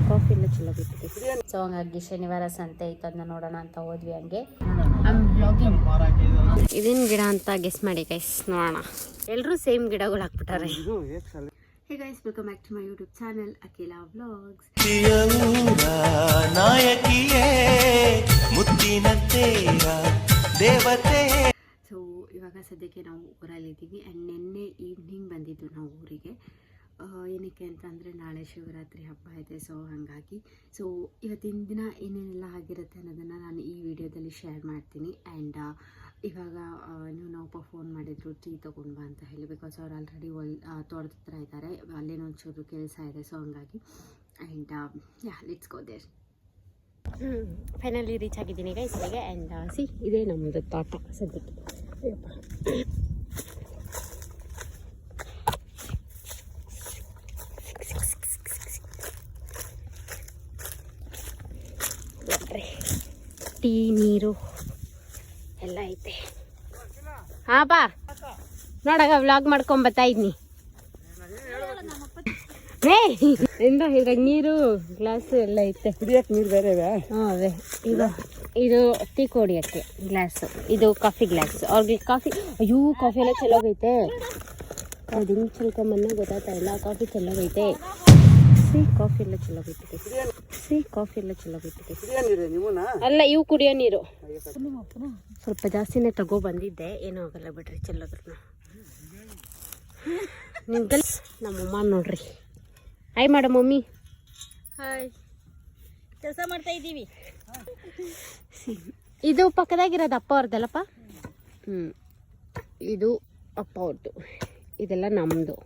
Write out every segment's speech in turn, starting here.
Coffee ಎಲ್ಲ ಚಲೋ ಬಿಟ್ಟಿದೆ. ಸೊ ಹಂಗಾಗಿ ಶನಿವಾರ ಸಂತೆ ಇತ್ತು, ಅದನ್ನ ನೋಡೋಣ ಅಂತ ಹೋದ್ವಿ. ಹಂಗೆ ಇದೇನು ಗಿಡ ಅಂತ ಗೆಸ್ ಮಾಡಿ ಗೈಸ್, ನೋಡೋಣ. ಎಲ್ಲರೂ ಸೇಮ್ ಗಿಡಗಳು ಹಾಕ್ಬಿಟ್ಟಾರೆ. Hey guys, welcome back to my YouTube channel Akhila vlogs. So ಇವಾಗ ಸದ್ಯಕ್ಕೆ ನಾವು ಊರಲ್ಲಿದ್ದೀವಿ. ಆ್ಯಂಡ್ ನಿನ್ನೆ ಈವ್ನಿಂಗ್ ಬಂದಿದ್ದು ನಾವು ಊರಿಗೆ. ಏನಕ್ಕೆ ಅಂತಂದರೆ ನಾಳೆ ಶಿವರಾತ್ರಿ ಹಬ್ಬ ಇದೆ. ಸೊ ಹಾಗಾಗಿ ಇವತ್ತಿನ ದಿನ ಏನೇನೆಲ್ಲ ಆಗಿರುತ್ತೆ ಅನ್ನೋದನ್ನು ನಾನು ಈ ವಿಡಿಯೋದಲ್ಲಿ ಶೇರ್ ಮಾಡ್ತೀನಿ. ಆ್ಯಂಡ್ ಇವಾಗ ನಾವು ಫೋನ್ ಮಾಡಿದ್ರು ಟೀ ತೊಗೊಂಡು ಬಾ ಅಂತ ಹೇಳಿ. ಬಿಕಾಸ್ ಅವ್ರು ಆಲ್ರೆಡಿ ತೋಟದ ಹತ್ರ ಇದ್ದಾರೆ, ಅಲ್ಲೇನೋ ಒಂಚೂರು ಕೆಲಸ ಇದೆ. ಸೊ ಹಂಗಾಗಿ and let's go there. Finally reach ಆಗಿದ್ದೀನಿ ಗೈಸ್ಗೆ. ಆ್ಯಂಡ್ ಇದೇ ನಮ್ಮದು ತೋಟ ಸದ್ಯಕ್ಕೆ. ಟೀ ನೀರು ಎಲ್ಲ ಐತೆ. ಹಾಂ ಬಾ ನೋಡಾಗ ವ್ಲಾಗ್ ಮಾಡ್ಕೊಂಡ್ ಬರ್ತಾ ಇದ್ನಿ. ಎಂದ ಈಗ ನೀರು ಗ್ಲಾಸು ಎಲ್ಲ ಐತೆ. ಕುಡಿಯಕ್ಕೆ ನೀರು ಬೇರೆ ಇವೆ. ಹಾಂ ಅದೇ ಇದು ಟೀ ಕುಡಿಯೋಕ್ಕೆ ಗ್ಲಾಸು, ಇದು ಕಾಫಿ ಗ್ಲಾಸ್. ಅವ್ರಿಗೆ ಕಾಫಿ, ಅಯ್ಯೋ ಕಾಫಿ ಎಲ್ಲ ಚೆನ್ನಾಗೈತೆ. ಅದು ಹಿಂಗೆ ಚಲ್ಕೊಂಬನ್ನ ಗೊತ್ತಾಗ್ತಾ ಇಲ್ಲ. ಕಾಫಿ ಚೆನ್ನಾಗೈತೆ. ಕಾಫಿ ಎಲ್ಲ ಚಲೋ ಬಿಟ್ಟಿದೆ. ಅಲ್ಲ ಇವು ಕುಡಿಯೋ ನೀರು ಸ್ವಲ್ಪ ಜಾಸ್ತಿನೇ ತಗೋ ಬಂದಿದ್ದೆ. ಏನೂ ಆಗಲ್ಲ ಬಿಡ್ರಿ, ಚೆಲ್ಲೋದ್ರು. ನಿಮ್ಗಲ್ ನಮ್ಮಮ್ಮ ನೋಡ್ರಿ. ಹಾಯ್ ಮಾಡ ಮಮ್ಮಿ. ಹಾಯ್, ಕೆಲಸ ಮಾಡ್ತಾ ಇದ್ದೀವಿ. ಇದು ಪಕ್ಕದಾಗಿರೋದು ಅಪ್ಪ ಅವ್ರದ್ದಲ್ಲಪ್ಪ. ಇದು ಅಪ್ಪ ಅವ್ರದ್ದು, ಇದೆಲ್ಲ ನಮ್ಮದು.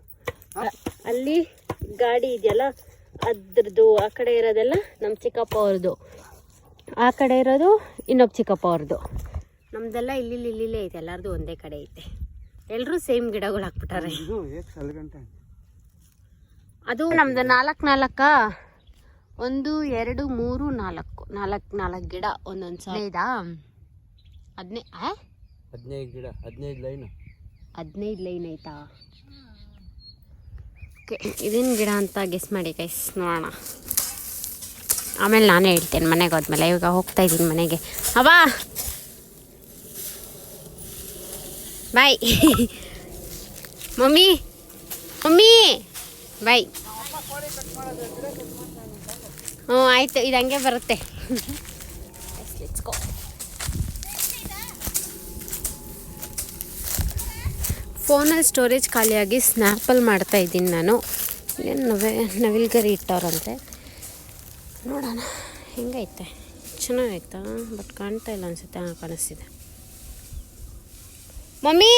ಅಲ್ಲಿ ಗಾಡಿ ಇದೆಯಲ್ಲ ಅದ್ರದ್ದು, ಆ ಕಡೆ ಇರೋದೆಲ್ಲ ನಮ್ಮ ಚಿಕ್ಕಪ್ಪ ಅವ್ರದ್ದು, ಆ ಕಡೆ ಇರೋದು ಇನ್ನೊಬ್ಬ ಚಿಕ್ಕಪ್ಪ ಅವ್ರದ್ದು. ನಮ್ದೆಲ್ಲ ಇಲ್ಲಿಲ್ಲೇ ಐತೆ, ಎಲ್ಲರದು ಒಂದೇ ಕಡೆ ಐತೆ. ಎಲ್ಲರೂ ಸೇಮ್ ಗಿಡಗಳು ಹಾಕ್ಬಿಟ್ಟಾರೆ. ಅದು ನಮ್ದು 4 1 2 3 4 ಗಿಡ ಒಂದೊಂದು ಸಲ ಇದಾ. 15 ಗಿಡ, 15 ಲೈನ್ ಐತಾ. ಓಕೆ, ಇದೇನು ಗಿಡ ಅಂತ ಗೆಸ್ ಮಾಡಿ ಗೈಸ್, ನೋಡೋಣ. ಆಮೇಲೆ ನಾನೇ ಹೇಳ್ತೇನೆ ಮನೆಗೆ ಹೋದ್ಮೇಲೆ. ಇವಾಗ ಹೋಗ್ತಾ ಇದ್ದೀನಿ ಮನೆಗೆ. ಅಬ್ಬಾ ಬಾಯ್. ಮಮ್ಮಿ ಬಾಯ್. ಹ್ಞೂ ಆಯಿತು, ಇದು ಹಂಗೆ ಬರುತ್ತೆ. ಫೋನಲ್ಲಿ ಸ್ಟೋರೇಜ್ ಖಾಲಿಯಾಗಿ ಸ್ನ್ಯಾಪಲ್ಲಿ ಮಾಡ್ತಾಯಿದ್ದೀನಿ ನಾನು. ಏನು ನವಿಲ್ಗರಿ ಇಟ್ಟವ್ರಂತೆ. ನೋಡೋಣ ಹೆಂಗೈತೆ. ಚೆನ್ನಾಗೈತಾ? ಬಟ್ ಕಾಣ್ತಾ ಇಲ್ಲ ಅನಿಸುತ್ತೆ. ಹಾಂ ಕಾಣಿಸ್ತಿದೆ. ಮಮ್ಮಿ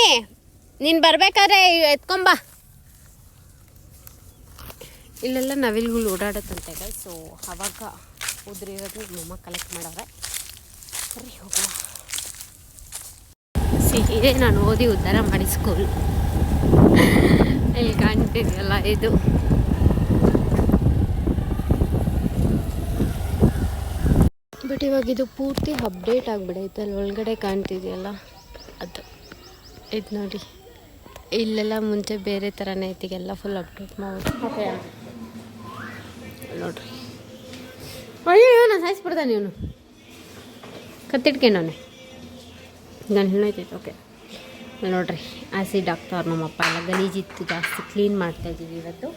ನೀನು ಬರಬೇಕಾದ್ರೆ ಎತ್ಕೊಂಬ. ಇಲ್ಲೆಲ್ಲ ನವಿಲ್ಗಳು ಓಡಾಡುತ್ತಂತೆ ಗೈಸ್. ಸೊ ಅವಾಗ ಉದುರಿರೋದು ನಮ್ಮಮ್ಮ ಕಲೆಕ್ಟ್ ಮಾಡವ್ರೆ. ಸರಿ ಹೋಗುವ. ಇದೇ ನಾನು ಓದಿ ಉದ್ಧಾರ ಮಾಡಿ ಸ್ಕೂಲ್. ಇಲ್ಲಿ ಕಾಣ್ತಿದೆಯಲ್ಲ ಇದು. ಬಟ್ ಇವಾಗ ಇದು ಪೂರ್ತಿ ಅಪ್ಡೇಟ್ ಆಗಿಬಿಡೈತೆ. ಅಲ್ಲಿ ಒಳಗಡೆ ಕಾಣ್ತಿದೆಯಲ್ಲ ಅದು. ಇದು ನೋಡಿ, ಇಲ್ಲೆಲ್ಲ ಮುಂಚೆ ಬೇರೆ ಥರನೇ ಐತಿಗೆಲ್ಲ ಫುಲ್ ಅಪ್ಡೇಟ್ ಮಾಡಿ. ಓಕೆ ನೋಡ್ರಿ. ಅಯ್ಯೋ ನಾನು ಸಾಯಿಸ್ಬಿಡ್ತಾನೆ ಇವನು, ಕತ್ತಿಡ್ಕೊಂಡವನೆ. ನಾನು ಹೇಳೈತೈತೆ. ಓಕೆ ನೋಡ್ರಿ, ಆ್ಯಸಿಡ್ ಹಾಕ್ತವ್ರು ನಮ್ಮಪ್ಪ. ಎಲ್ಲ ಗಲೀಜಿತ್ತು, ಜಾಸ್ತಿ ಕ್ಲೀನ್ ಮಾಡ್ತಾಯಿದ್ದೀವಿ ಇವತ್ತು.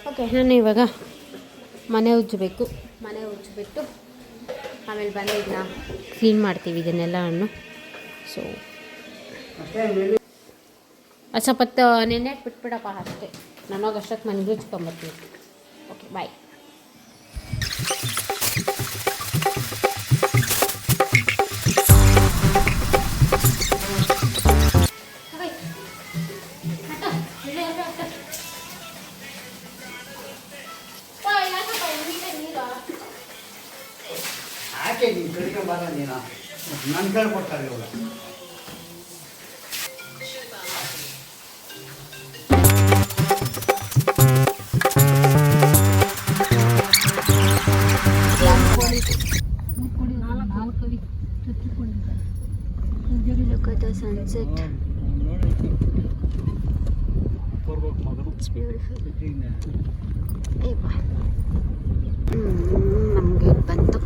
ಓಕೆ, ನಾನು ಇವಾಗ ಮನೆ ಉಜ್ಜಬೇಕು. ಮನೆ ಉಜ್ಜಿಬಿಟ್ಟು ಆಮೇಲೆ ಬಂದು ಇದನ್ನ ಕ್ಲೀನ್ ಮಾಡ್ತೀವಿ ಇದನ್ನೆಲ್ಲ ಹಣ್ಣು. ಸೊ ಸ್ವಲ್ಪ ಹೊತ್ತು ನೆನ್ನೆ ಬಿಟ್ಬಿಡಪ್ಪ ಅಷ್ಟೇ. ನನಗೆ ಅಷ್ಟೊತ್ತು ಮನೆಗೆ ಉಜ್ಕೊಂಬರ್ತೀನಿ. Okay bye. ನೀನು ಕಡಿಕೊಂಬಾರ ನೀನು ನನ್ನ ಕೇಳ್ಕೊಡ್ತಾರೆ ಇವಾಗ. Look at the sunset. It's beautiful. ನಮಗೆ ಬಂತು.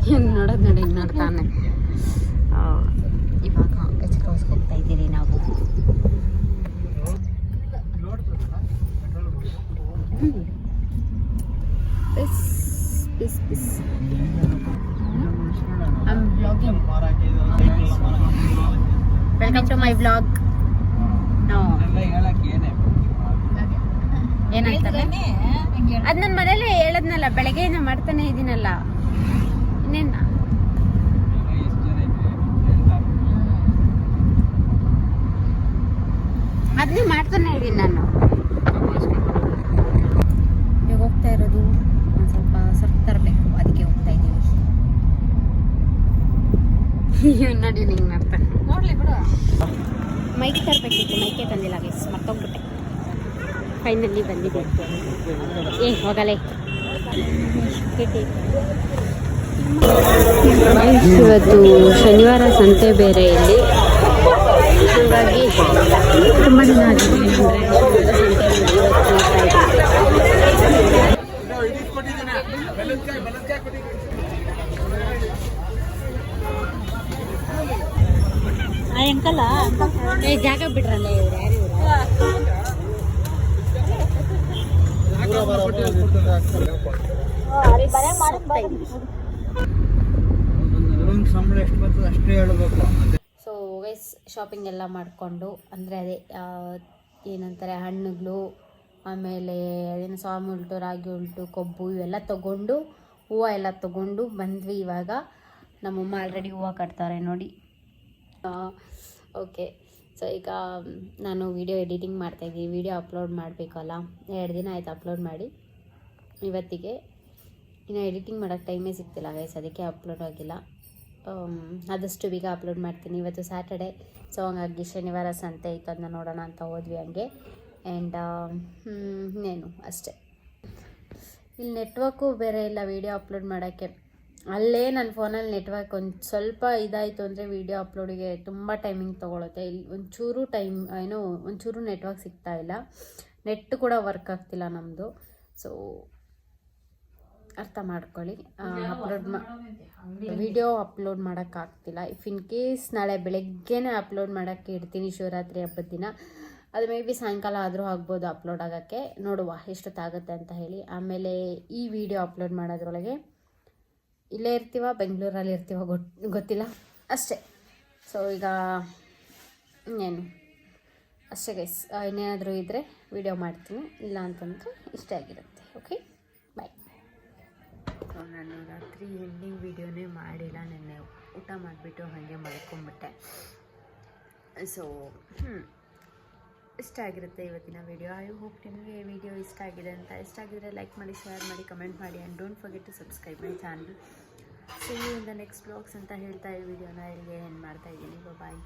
ಹಿಂಗೆ ನೋಡೋದು ನೋಡಿ ಹಿಂಗೆ ನೋಡ್ತಾನೆ. ಇವಾಗ ಗೆಸ್ಟ್ ಹೌಸ್ಗೆ ಹೋಗ್ತಾ ಇದ್ದೀರಿ ನಾವು. Peace. I'm vlogging. Welcome to my vlog. No. ಏನಾಯ್ತಲ್ಲ ಅದು ನನ್ನ ಮನೇಲಿ ಹೇಳದ್ನಲ್ಲ, ಬೆಳಗ್ಗೆಯಿಂದ ಮಾಡ್ತಾನೆ ಇದ್ದೀನಲ್ಲ, ಇನ್ನೇನು ಅದನ್ನೇ ಮಾಡ್ತಾನೆ ಇದ್ದೀನಿ ನಾನು. ಈಗ ಹೋಗ್ತಾ ಇರೋದು ಒಂದು ಸ್ವಲ್ಪ ತರಬೇಕು, ಅದಕ್ಕೆ ಹೋಗ್ತಾ ಇದ್ದೀವಿ. ನೋಡಿ ನಿಂಗೆ ಮಾಡ್ತಾನೆ ನೋಡ್ಲಿ ಬಿಡು. ಮೈಕ್ ತರಬೇಕಿತ್ತು, ಮೈಕೆ ತಂದಿಲ್ಲ ಗೈಸ್, ಮರ್ತೋಗ್ಬಿಟ್ಟೆ. ಫೈನಲಿ ಬಂದಿದೆ. ಹೋಗಲೇ ಇವತ್ತು ಶನಿವಾರ ಸಂತೆ ಬೇರೆ ಇಲ್ಲಿ, ಹಾಗಾಗಿ ತುಂಬ ದಿನ ಆಗಿದೆ. ಅಂಕಲ್ ಜಾಗ ಬಿಡ್ರಲ್ಲ ಇವ್ರು ಯಾರು ಸೊ ಗೈಸ್ ಶಾಪಿಂಗ್ ಎಲ್ಲ ಮಾಡಿಕೊಂಡು, ಅಂದರೆ ಅದೇ ಏನಂತಾರೆ ಹಣ್ಣುಗಳು, ಆಮೇಲೆ ಅದೇನು ಸಾಮಿ ಉಲ್ಟು, ರಾಗಿ ಉಲ್ಟು, ಕೊಬ್ಬು ಇವೆಲ್ಲ ತೊಗೊಂಡು, ಹೂವು ಎಲ್ಲ ತೊಗೊಂಡು ಬಂದ್ವಿ. ಇವಾಗ ನಮ್ಮಮ್ಮ ಆಲ್ರೆಡಿ ಹೂವು ಕಟ್ತಾರೆ ನೋಡಿ. ಓಕೆ, ಸೊ ಈಗ ನಾನು ವಿಡಿಯೋ ಎಡಿಟಿಂಗ್ ಮಾಡ್ತಾಯಿದ್ದೀನಿ. ವಿಡಿಯೋ ಅಪ್ಲೋಡ್ ಮಾಡಬೇಕಲ್ಲ, 2 ದಿನ ಆಯಿತು ಅಪ್ಲೋಡ್ ಮಾಡಿ. ಇವತ್ತಿಗೆ ಇನ್ನು ಎಡಿಟಿಂಗ್ ಮಾಡೋಕ್ಕೆ ಟೈಮೇ ಸಿಗ್ತಿಲ್ಲ ಗೈಸ್, ಅದಕ್ಕೆ ಅಪ್ಲೋಡ್ ಆಗಿಲ್ಲ. ಆದಷ್ಟು ಬೇಗ ಅಪ್ಲೋಡ್ ಮಾಡ್ತೀನಿ. ಇವತ್ತು ಸ್ಯಾಟರ್ಡೆ, ಸೊ ಹಂಗಾಗಿ ಶನಿವಾರ ಸಂತೆ ಇತ್ತು, ಅದನ್ನ ನೋಡೋಣ ಅಂತ ಹೋದ್ವಿ ಹಂಗೆ. ಆ್ಯಂಡ್ ಇನ್ನೇನು ಅಷ್ಟೇ. ಇಲ್ಲಿ ನೆಟ್ವರ್ಕು ಬೇರೆ ಇಲ್ಲ ವೀಡಿಯೋ ಅಪ್ಲೋಡ್ ಮಾಡೋಕ್ಕೆ. ಅಲ್ಲೇ ನನ್ನ ಫೋನಲ್ಲಿ ನೆಟ್ವರ್ಕ್ ಒಂದು ಸ್ವಲ್ಪ ಇದಾಯಿತು ಅಂದರೆ ವೀಡಿಯೋ ಅಪ್ಲೋಡಿಗೆ ತುಂಬ ಟೈಮಿಂಗ್ ತೊಗೊಳುತ್ತೆ. ಇಲ್ಲಿ ಒಂಚೂರು ನೆಟ್ವರ್ಕ್ ಸಿಗ್ತಾ ಇಲ್ಲ, ನೆಟ್ ಕೂಡ ವರ್ಕ್ ಆಗ್ತಿಲ್ಲ ನಮ್ಮದು. ಸೊ ಅರ್ಥ ಮಾಡ್ಕೊಳ್ಳಿ. ವಿಡಿಯೋ ಅಪ್ಲೋಡ್ ಮಾಡೋಕ್ಕಾಗ್ತಿಲ್ಲ. ಇಫ್ ಇನ್ ಕೇಸ್ ನಾಳೆ ಬೆಳಗ್ಗೆನೇ ಅಪ್ಲೋಡ್ ಮಾಡೋಕ್ಕೆ ಇಡ್ತೀನಿ ಶಿವರಾತ್ರಿ ಹಬ್ಬದ ದಿನ. ಅದು ಮೇ ಬಿ ಸಾಯಂಕಾಲ ಆದರೂ ಆಗ್ಬೋದು ಅಪ್ಲೋಡ್ ಆಗೋಕ್ಕೆ, ನೋಡುವ ಎಷ್ಟೊತ್ತಾಗುತ್ತೆ ಅಂತ ಹೇಳಿ. ಆಮೇಲೆ ಈ ವಿಡಿಯೋ ಅಪ್ಲೋಡ್ ಮಾಡೋದ್ರೊಳಗೆ ಇಲ್ಲೇ ಇರ್ತೀವ, ಬೆಂಗಳೂರಲ್ಲಿ ಇರ್ತೀವ ಗೊತ್ತಿಲ್ಲ ಅಷ್ಟೇ. ಸೊ ಈಗ ಇನ್ನೇನು ಅಷ್ಟೇ ಗೈಸ್, ಇನ್ನೇನಾದರೂ ಇದ್ದರೆ ವಿಡಿಯೋ ಮಾಡ್ತೀನಿ, ಇಲ್ಲ ಅಂತಂದರೆ ಇಷ್ಟೇ ಆಗಿರುತ್ತೆ. ಓಕೆ, ಬಾಯ್. ಸೊ ನಾನು ರಾತ್ರಿ ಎಂಡಿಂಗ್ ವಿಡಿಯೋನೇ ಮಾಡಿಲ್ಲ, ನೆನ್ನೆ ಊಟ ಮಾಡಿಬಿಟ್ಟು ಹಾಗೆ ಮಲ್ಕೊಂಡ್ಬಿಟ್ಟೆ. ಸೊ ಇಷ್ಟ ಆಗಿರುತ್ತೆ ಇವತ್ತಿನ ವಿಡಿಯೋ. ಐ ಹೋಪ್ ನಿಮಗೆ ವಿಡಿಯೋ ಇಷ್ಟ ಆಗಿದೆ ಅಂತ. ಇಷ್ಟ ಆಗಿದ್ರೆ ಲೈಕ್ ಮಾಡಿ, ಶೇರ್ ಮಾಡಿ, ಕಮೆಂಟ್ ಮಾಡಿ, and don't forget to subscribe my channel. See you in the next blogs ಅಂತ ಹೇಳ್ತಾ ಈ ವಿಡಿಯೋನ ಇಲ್ಲಿಗೆ ಎಂಡ್ ಮಾಡ್ತಾ ಇದ್ದೀನಿ. ಬಾಯ್.